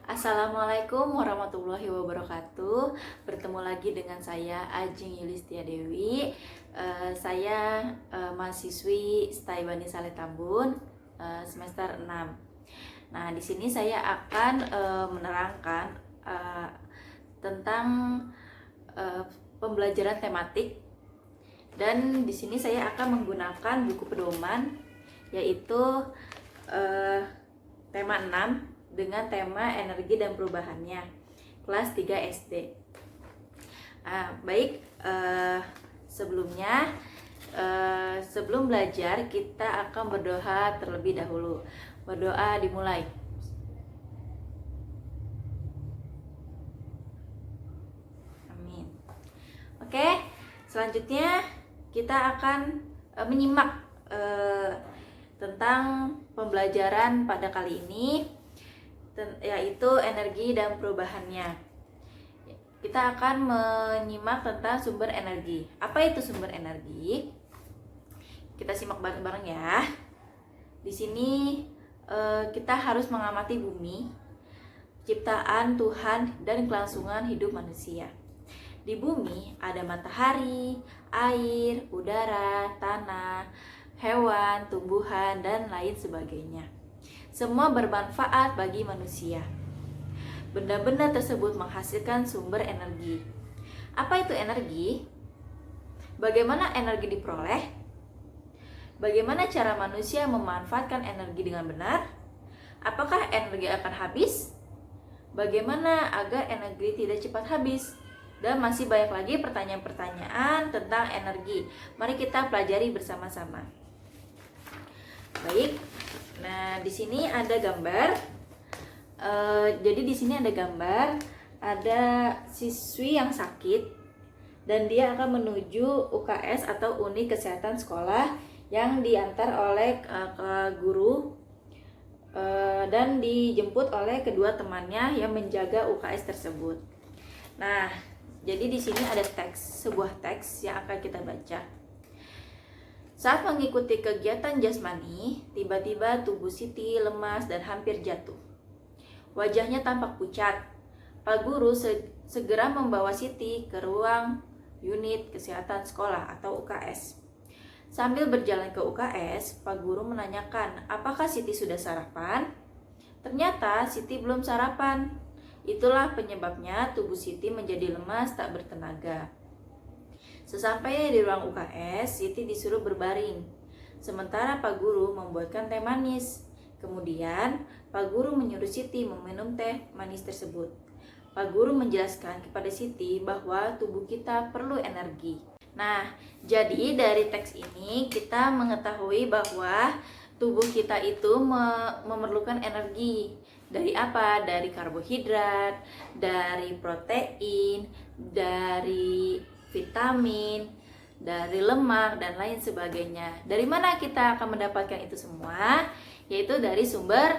Assalamualaikum warahmatullahi wabarakatuh. Bertemu lagi dengan saya Ajeng Yulistia Dewi. Saya mahasiswi STAI Bani Saleh Tambun semester 6. Nah, di sini saya akan menerangkan tentang pembelajaran tematik, dan di sini saya akan menggunakan buku pedoman, yaitu tema 6 dengan tema energi dan perubahannya, kelas 3 SD. Baik, sebelum belajar kita akan berdoa terlebih dahulu. Berdoa dimulai. Amin. Oke, selanjutnya kita akan menyimak tentang pembelajaran pada kali ini, yaitu energi dan perubahannya. Kita akan menyimak tentang sumber energi. Apa itu sumber energi? Kita simak bareng-bareng ya. Di sini kita harus mengamati bumi, ciptaan Tuhan dan kelangsungan hidup manusia. Di bumi ada matahari, air, udara, tanah, hewan, tumbuhan, dan lain sebagainya. Semua bermanfaat bagi manusia. Benda-benda tersebut menghasilkan sumber energi. Apa itu energi? Bagaimana energi diperoleh? Bagaimana cara manusia memanfaatkan energi dengan benar? Apakah energi akan habis? Bagaimana agar energi tidak cepat habis? Dan masih banyak lagi pertanyaan-pertanyaan tentang energi. Mari kita pelajari bersama-sama. Baik. Nah, di sini ada gambar. Jadi di sini ada gambar, ada siswi yang sakit dan dia akan menuju UKS atau unit kesehatan sekolah yang diantar oleh guru dan dijemput oleh kedua temannya yang menjaga UKS tersebut. Nah, jadi di sini ada sebuah teks yang akan kita baca. Saat mengikuti kegiatan jasmani, tiba-tiba tubuh Siti lemas dan hampir jatuh. Wajahnya tampak pucat. Pak Guru segera membawa Siti ke ruang unit kesehatan sekolah atau UKS. Sambil berjalan ke UKS, Pak Guru menanyakan, apakah Siti sudah sarapan? Ternyata Siti belum sarapan. Itulah penyebabnya tubuh Siti menjadi lemas tak bertenaga. Sesampainya di ruang UKS, Siti disuruh berbaring. Sementara Pak Guru membuatkan teh manis. Kemudian, Pak Guru menyuruh Siti meminum teh manis tersebut. Pak Guru menjelaskan kepada Siti bahwa tubuh kita perlu energi. Nah, jadi dari teks ini kita mengetahui bahwa tubuh kita itu memerlukan energi. Dari apa? Dari karbohidrat, dari protein, dari vitamin, dari lemak, dan lain sebagainya. Dari mana kita akan mendapatkan itu semua? Yaitu dari sumber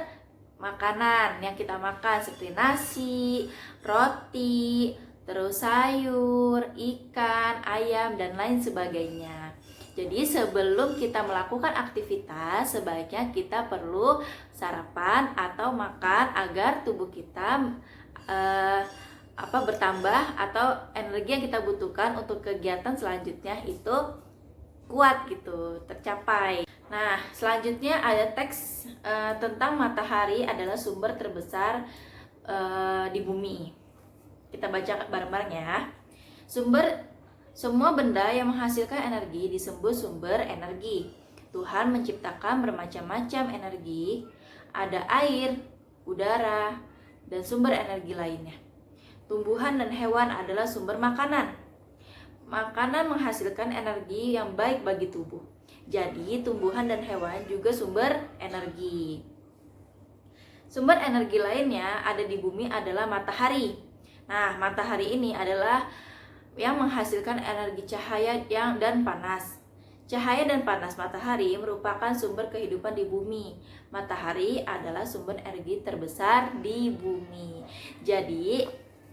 makanan yang kita makan, seperti nasi, roti, terus sayur, ikan, ayam, dan lain sebagainya. Jadi sebelum kita melakukan aktivitas, sebaiknya kita perlu sarapan atau makan agar tubuh kita bertambah, atau energi yang kita butuhkan untuk kegiatan selanjutnya itu kuat gitu, tercapai. Nah, selanjutnya ada teks tentang matahari adalah sumber terbesar di bumi. Kita baca bareng-bareng ya. Semua benda yang menghasilkan energi disebut sumber energi. Tuhan menciptakan bermacam-macam energi. Ada air, udara, dan sumber energi lainnya. Tumbuhan dan hewan adalah sumber makanan. Makanan menghasilkan energi yang baik bagi tubuh. Jadi, tumbuhan dan hewan juga sumber energi. Sumber energi lainnya ada di bumi adalah matahari. Nah, matahari ini adalah yang menghasilkan energi cahaya dan panas. Cahaya dan panas matahari merupakan sumber kehidupan di bumi. Matahari adalah sumber energi terbesar di bumi. Jadi,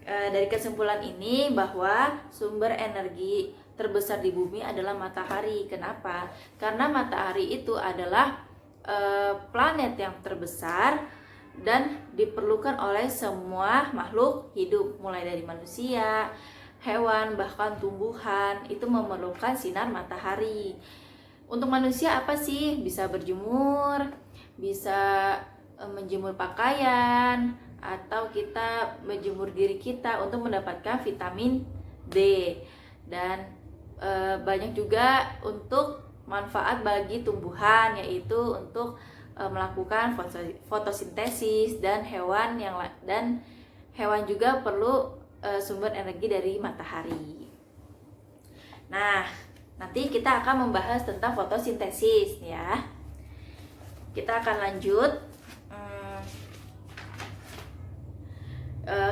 dari kesimpulan ini bahwa sumber energi terbesar di bumi adalah matahari. Kenapa? Karena matahari itu adalah planet yang terbesar dan diperlukan oleh semua makhluk hidup, mulai dari manusia, hewan, bahkan tumbuhan itu memerlukan sinar matahari. Untuk manusia apa sih? Bisa berjemur, bisa menjemur pakaian, atau kita menjemur diri kita untuk mendapatkan vitamin D. Dan banyak juga untuk manfaat bagi tumbuhan, yaitu untuk melakukan fotosintesis, dan hewan juga perlu sumber energi dari matahari. Nah, nanti kita akan membahas tentang fotosintesis ya. Kita akan lanjut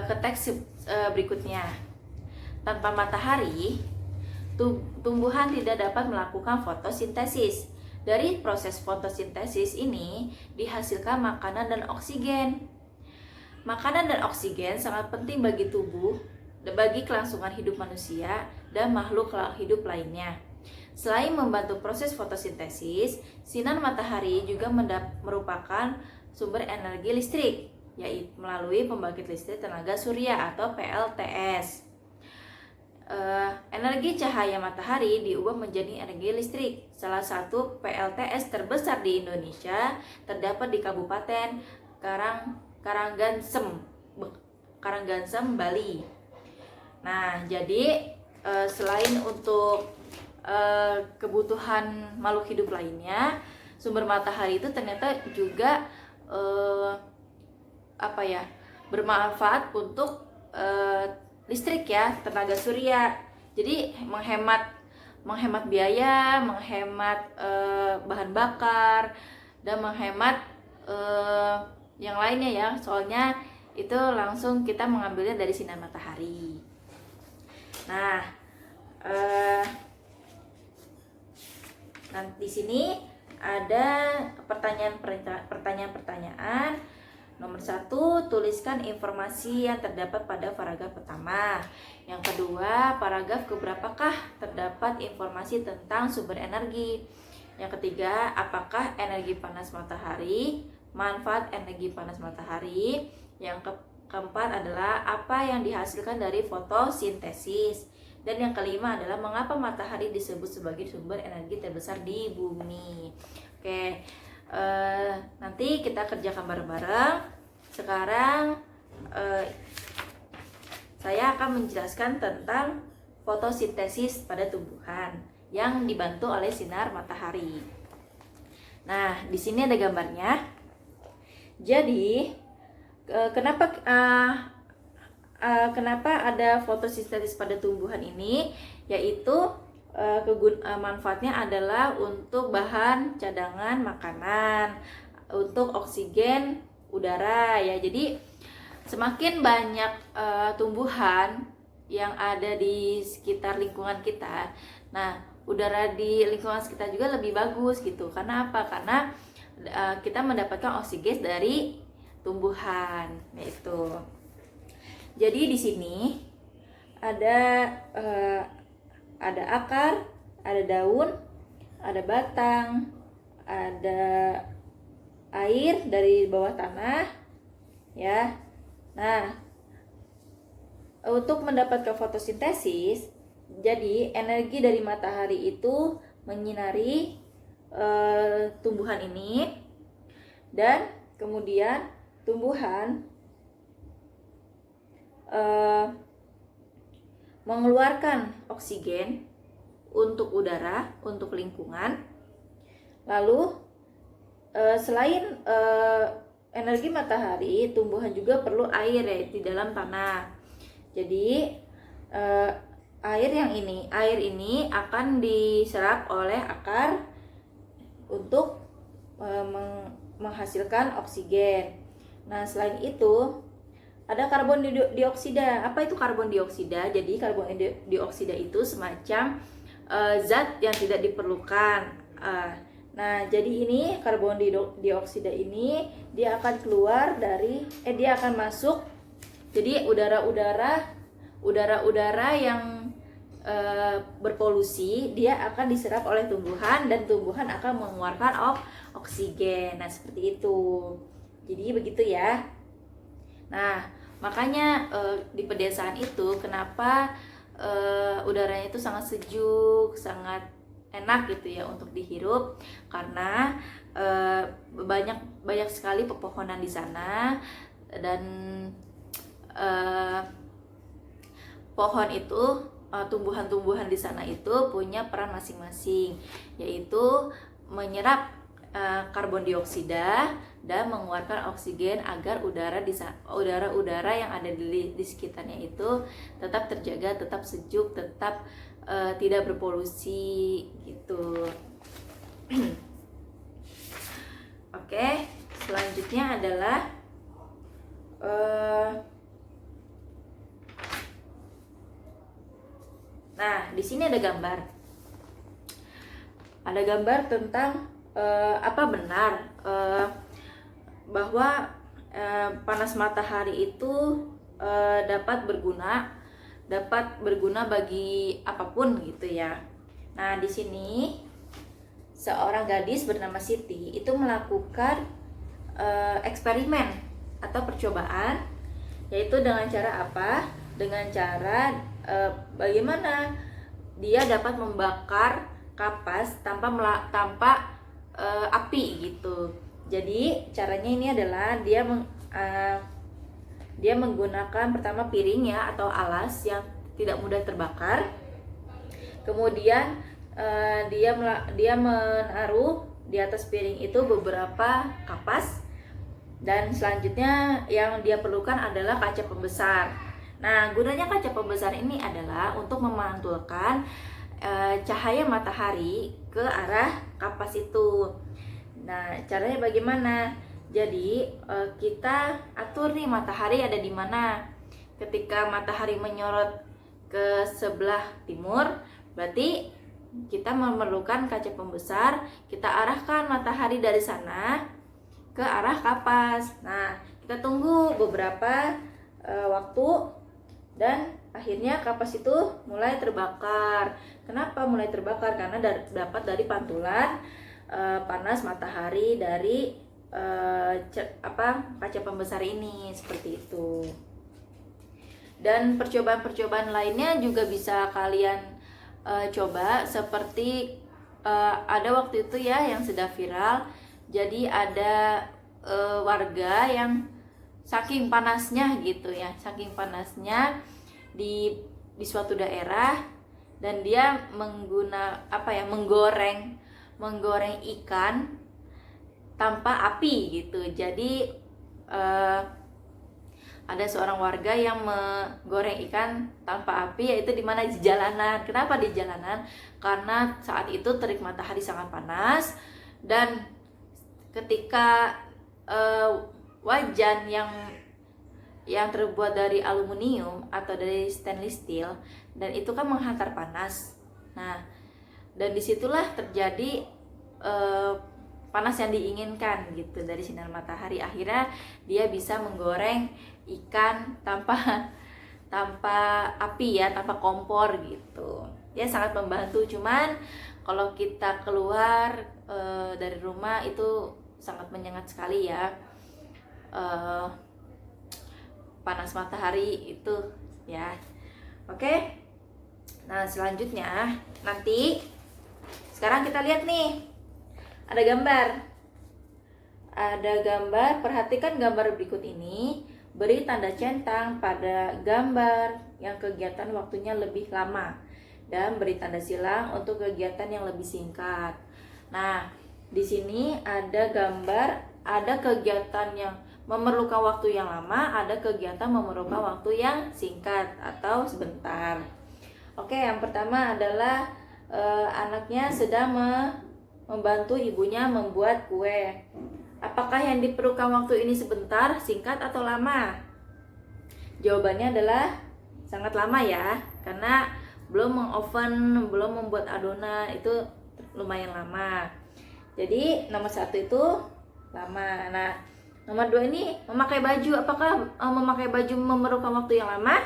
ke teks berikutnya. Tanpa matahari, tumbuhan tidak dapat melakukan fotosintesis. Dari proses fotosintesis ini dihasilkan makanan dan oksigen. Makanan dan oksigen sangat penting bagi tubuh, bagi kelangsungan hidup manusia dan makhluk hidup lainnya. Selain membantu proses fotosintesis, sinar matahari juga merupakan sumber energi listrik, yaitu melalui pembangkit listrik tenaga surya atau PLTS. Energi cahaya matahari diubah menjadi energi listrik. Salah satu PLTS terbesar di Indonesia terdapat di Kabupaten Karanggansem, Bali. Nah, jadi selain untuk kebutuhan makhluk hidup lainnya, sumber matahari itu ternyata juga bermanfaat untuk listrik ya, tenaga surya. Jadi menghemat biaya, menghemat bahan bakar, dan menghemat yang lainnya ya. Soalnya itu langsung kita mengambilnya dari sinar matahari. Nah, di sini ada pertanyaan. Nomor 1, tuliskan informasi yang terdapat pada paragraf pertama. Yang kedua, paragraf keberapakah terdapat informasi tentang sumber energi. Yang ketiga, apakah energi panas matahari, manfaat energi panas matahari. Yang keempat adalah apa yang dihasilkan dari fotosintesis. Dan yang kelima adalah mengapa matahari disebut sebagai sumber energi terbesar di bumi. Oke. Nanti kita kerjakan bareng-bareng. Sekarang saya akan menjelaskan tentang fotosintesis pada tumbuhan yang dibantu oleh sinar matahari. Nah, di sini ada gambarnya. Jadi, kenapa ada fotosintesis pada tumbuhan ini? Yaitu manfaatnya adalah untuk bahan cadangan makanan, untuk oksigen udara ya. Jadi semakin banyak tumbuhan yang ada di sekitar lingkungan kita, nah udara di lingkungan sekitar juga lebih bagus gitu. Karena apa? Karena kita mendapatkan oksigen dari tumbuhan, yaitu. Jadi di sini ada akar, ada daun, ada batang, ada air dari bawah tanah ya. Nah, untuk mendapatkan fotosintesis, jadi energi dari matahari itu menyinari tumbuhan ini, dan kemudian tumbuhan mengeluarkan oksigen untuk udara, untuk lingkungan. Lalu selain energi matahari, tumbuhan juga perlu air ya di dalam tanah. Jadi air ini akan diserap oleh akar untuk menghasilkan oksigen. Nah, selain itu ada karbon dioksida. Apa itu karbon dioksida? Jadi karbon dioksida itu semacam zat yang tidak diperlukan. Nah, jadi ini karbon dioksida ini dia akan keluar dari dia akan masuk. Jadi udara-udara yang berpolusi dia akan diserap oleh tumbuhan, dan tumbuhan akan mengeluarkan oksigen. Nah, seperti itu. Jadi begitu ya. Nah, makanya di pedesaan itu kenapa udaranya itu sangat sejuk, sangat enak gitu ya untuk dihirup, karena banyak banyak sekali pepohonan di sana, dan pohon itu, tumbuhan-tumbuhan di sana itu punya peran masing-masing, yaitu menyerap karbon dioksida dan mengeluarkan oksigen agar udara yang ada di sekitarnya itu tetap terjaga, tetap sejuk, tetap tidak berpolusi gitu. Oke, selanjutnya adalah nah, di sini ada gambar. Ada gambar tentang apa benar bahwa panas matahari itu dapat berguna bagi apapun gitu ya. Nah, di sini seorang gadis bernama Siti itu melakukan eksperimen atau percobaan, yaitu dengan cara apa? Dengan cara bagaimana dia dapat membakar kapas tanpa api gitu. Jadi caranya ini adalah dia menggunakan pertama piring ya, atau alas yang tidak mudah terbakar. Kemudian dia menaruh di atas piring itu beberapa kapas, dan selanjutnya yang dia perlukan adalah kaca pembesar. Nah, gunanya kaca pembesar ini adalah untuk memantulkan cahaya matahari ke arah kapas itu. Nah, caranya bagaimana? Jadi kita atur nih matahari ada di mana. Ketika matahari menyorot ke sebelah timur, berarti kita memerlukan kaca pembesar. Kita arahkan matahari dari sana ke arah kapas. Nah, kita tunggu beberapa waktu, dan akhirnya kapas itu mulai terbakar. Kenapa mulai terbakar? Karena dapat dari pantulan panas matahari dari kaca pembesar ini, seperti itu. Dan percobaan-percobaan lainnya juga bisa kalian coba, seperti ada waktu itu ya yang sedang viral. Jadi ada warga yang saking panasnya gitu ya, saking panasnya di suatu daerah, dan dia menggoreng ikan tanpa api gitu. Jadi ada seorang warga yang menggoreng ikan tanpa api, yaitu di mana? Di jalanan. Kenapa di jalanan? Karena saat itu terik matahari sangat panas, dan ketika wajan yang terbuat dari aluminium atau dari stainless steel, dan itu kan menghantar panas. Nah, dan disitulah terjadi panas yang diinginkan gitu dari sinar matahari. Akhirnya dia bisa menggoreng ikan tanpa api ya, tanpa kompor gitu. Ya, sangat membantu. Cuman kalau kita keluar dari rumah itu sangat menyengat sekali ya, panas matahari itu ya. Oke. Nah, selanjutnya nanti sekarang kita lihat nih, ada gambar. Perhatikan gambar berikut ini. Beri tanda centang pada gambar yang kegiatan waktunya lebih lama, dan beri tanda silang untuk kegiatan yang lebih singkat. Nah, di sini ada gambar, ada kegiatan yang memerlukan waktu yang lama, ada kegiatan memerlukan waktu yang singkat atau sebentar. Oke, yang pertama adalah anaknya sedang membantu ibunya membuat kue. Apakah yang diperlukan waktu ini sebentar, singkat, atau lama? Jawabannya adalah sangat lama ya, karena belum mengoven, belum membuat adonan, itu lumayan lama. Jadi nomor 1 itu lama. Nah, nomor 2 ini memakai baju. Apakah memakai baju memerlukan waktu yang lama?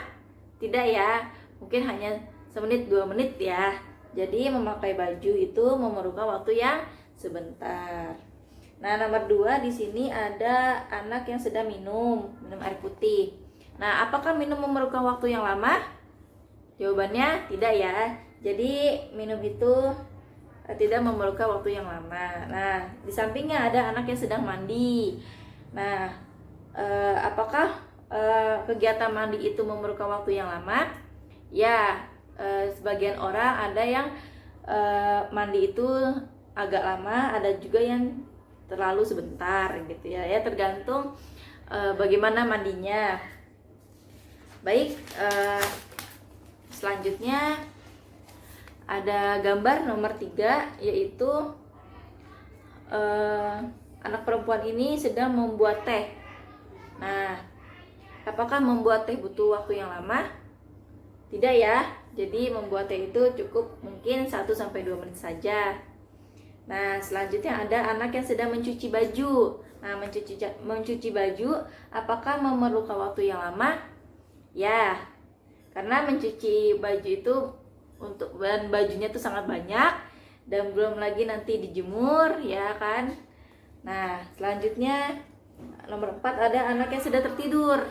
Tidak ya, mungkin hanya semenit 2 menit ya. Jadi memakai baju itu memerlukan waktu yang sebentar. Nah, nomor 2 di sini ada anak yang sedang minum air putih. Nah, apakah minum memerlukan waktu yang lama? Jawabannya tidak ya. Jadi minum itu tidak memerlukan waktu yang lama. Nah, di sampingnya ada anak yang sedang mandi. Nah, apakah kegiatan mandi itu memerlukan waktu yang lama? Ya, sebagian orang ada yang mandi itu agak lama, ada juga yang terlalu sebentar gitu ya. Ya tergantung bagaimana mandinya. Baik, selanjutnya ada gambar nomor 3, yaitu anak perempuan ini sedang membuat teh. Nah, apakah membuat teh butuh waktu yang lama? Tidak ya. Jadi membuat teh itu cukup mungkin 1-2 menit saja. Nah, selanjutnya ada anak yang sedang mencuci baju. Nah, mencuci baju apakah memerlukan waktu yang lama? Ya, karena mencuci baju itu untuk bahan bajunya itu sangat banyak dan belum lagi nanti dijemur, ya kan? Nah, selanjutnya nomor 4 ada anak yang sudah tertidur.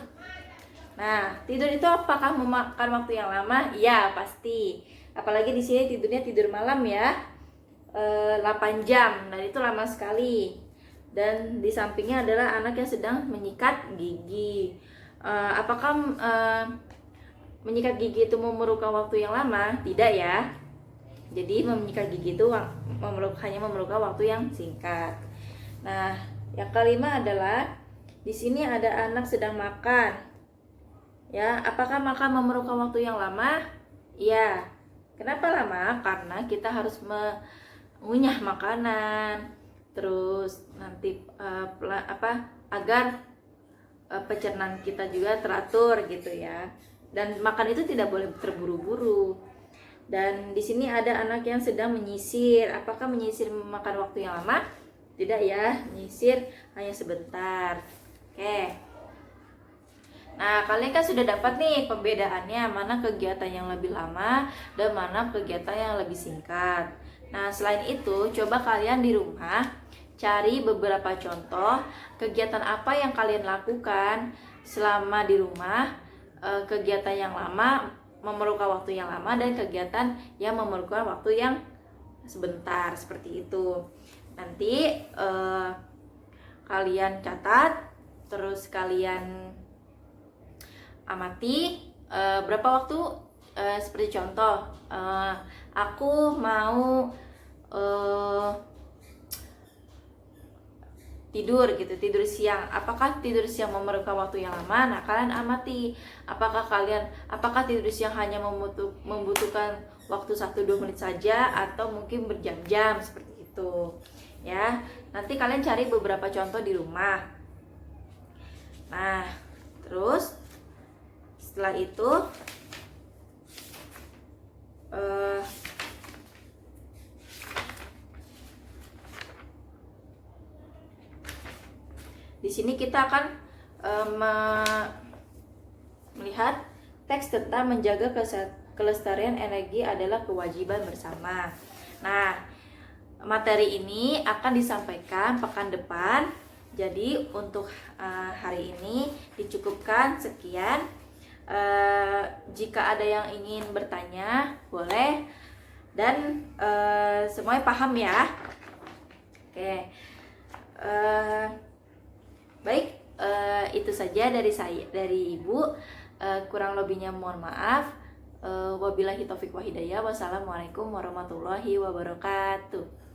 Nah, tidur itu apakah memakan waktu yang lama? Ya, pasti. Apalagi di sini tidurnya tidur malam ya. 8 jam, dan itu lama sekali. Dan di sampingnya adalah anak yang sedang menyikat gigi. Apakah menyikat gigi itu memerlukan waktu yang lama? Tidak ya. Jadi menyikat gigi itu hanya memerlukan waktu yang singkat. Nah, yang kelima adalah di sini ada anak sedang makan. Ya, apakah makan memerlukan waktu yang lama? Iya. Kenapa lama? Karena kita harus mengunyah makanan, terus nanti agar pencernaan kita juga teratur gitu ya. Dan makan itu tidak boleh terburu-buru. Dan di sini ada anak yang sedang menyisir. Apakah menyisir memakan waktu yang lama? Tidak ya, menyisir hanya sebentar. Oke. Nah, kalian kan sudah dapat nih pembedaannya, mana kegiatan yang lebih lama dan mana kegiatan yang lebih singkat. Nah, selain itu, coba kalian di rumah cari beberapa contoh kegiatan apa yang kalian lakukan selama di rumah, kegiatan yang lama memerlukan waktu yang lama dan kegiatan yang memerlukan waktu yang sebentar, seperti itu. Nanti kalian catat, terus kalian amati berapa waktu, seperti contoh aku mau tidur gitu, tidur siang. Apakah tidur siang memerlukan waktu yang lama? Nah, kalian amati apakah tidur siang hanya membutuhkan waktu 1-2 menit saja atau mungkin berjam-jam, seperti itu ya. Nanti kalian cari beberapa contoh di rumah. Nah, terus setelah itu di sini kita akan melihat teks tentang menjaga kelestarian energi adalah kewajiban bersama. Nah, materi ini akan disampaikan pekan depan. Jadi untuk hari ini dicukupkan sekian. Jika ada yang ingin bertanya boleh, dan semuanya paham ya. Oke. Baik, itu saja dari Ibu. Kurang lebihnya mohon maaf. Wabillahi taufik wa hidayah. Wassalamualaikum warahmatullahi wabarakatuh.